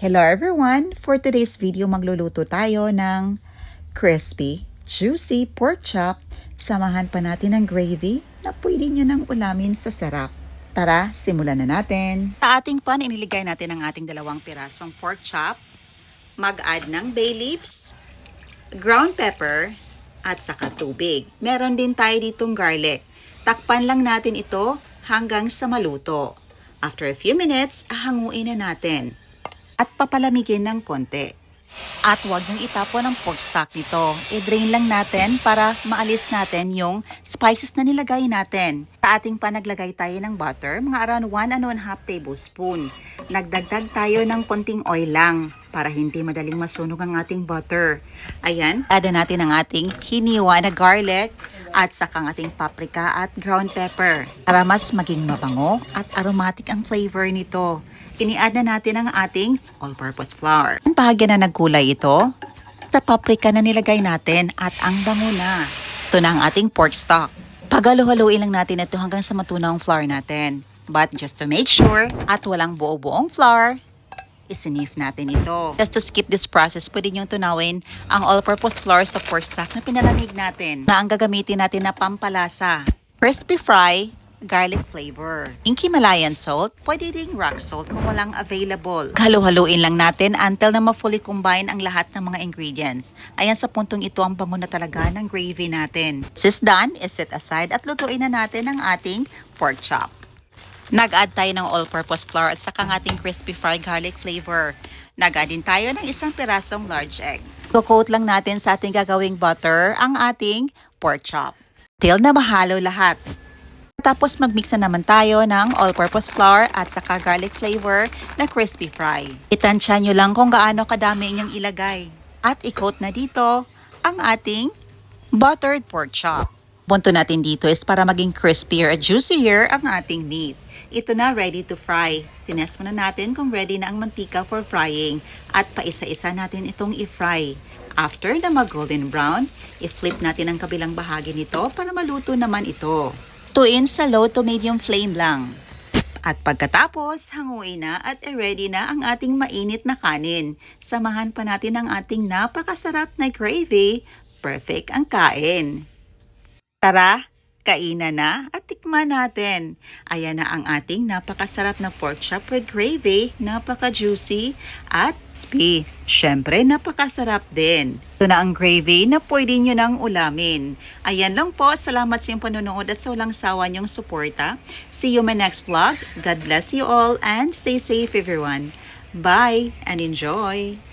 Hello everyone! For today's video, magluluto tayo ng crispy, juicy pork chop. Samahan pa natin ng gravy na pwede nyo nang ulamin sa sarap. Tara, simulan na natin. Sa ating pan, iniligay natin ang ating 2 pirasong pork chop. Mag-add ng bay leaves, ground pepper, at saka tubig. Meron din tayo ditong garlic. Takpan lang natin ito hanggang sa maluto. After a few minutes, hanguin na natin at papalamigin ng konti. At huwag niyong itapon ang pork stock nito. I-drain lang natin para maalis natin yung spices na nilagay natin. Sa ating pan, naglagay tayo ng butter, mga around 1.5 tablespoon. Nagdagdag tayo ng konting oil lang para hindi madaling masunog ang ating butter. Ayan, add natin ang ating hiniwa na garlic at saka ang ating paprika at ground pepper para mas maging mabango at aromatic ang flavor nito. Ini-add na natin ang ating all-purpose flour. Bahagyan na nagkulay ito sa paprika na nilagay natin at ang bango na. Ito na ang ating pork stock. Pagalo-haluin lang natin ito hanggang sa matunaw ang flour natin. But just to make sure at walang buo-buong flour, isinif natin ito. Just to skip this process, pwede niyong tunawin ang all-purpose flour sa pork stock na pinalamig natin na ang gagamitin natin na pampalasa. Crispy fry, garlic flavor. Yung Himalayan salt, pwede ding rock salt kung walang available. Halo-haluin lang natin until na ma-fully combine ang lahat ng mga ingredients. Ayan, sa puntong ito ang bango na talaga ng gravy natin. This is done, set aside at lutuin na natin ang ating pork chop. Nag-add tayo ng all-purpose flour at saka ang ating crispy fried garlic flavor. Nag-add din tayo ng 1 pirasong large egg. Coat lang natin sa ating gagawing butter ang ating pork chop till na mahalo lahat. Tapos mag-mix na naman tayo ng all-purpose flour at saka garlic flavor na crispy fry. Itansya nyo lang kung gaano kadami inyong ilagay. At i-coat na dito ang ating buttered pork chop. Punto natin dito is para maging crispier at juicier ang ating meat. Ito na, ready to fry. Tinest muna natin kung ready na ang mantika for frying at paisa-isa natin itong i-fry. After na mag-golden brown, i-flip natin ang kabilang bahagi nito para maluto naman ito. Tuin sa low to medium flame lang. At pagkatapos, hanguin na at ready na ang ating mainit na kanin. Samahan pa natin ang ating napakasarap na gravy. Perfect ang kain. Tara, kainan na at tikman natin. Ayan na ang ating napakasarap na pork chop with gravy, napaka-juicy at crispy. Syempre, napakasarap din. Ito na ang gravy na pwede nyo nang ulamin. Ayan lang po, salamat sa iyong panonood at sa walang sawa niyong suporta. See you in my next vlog. God bless you all and stay safe everyone. Bye and enjoy!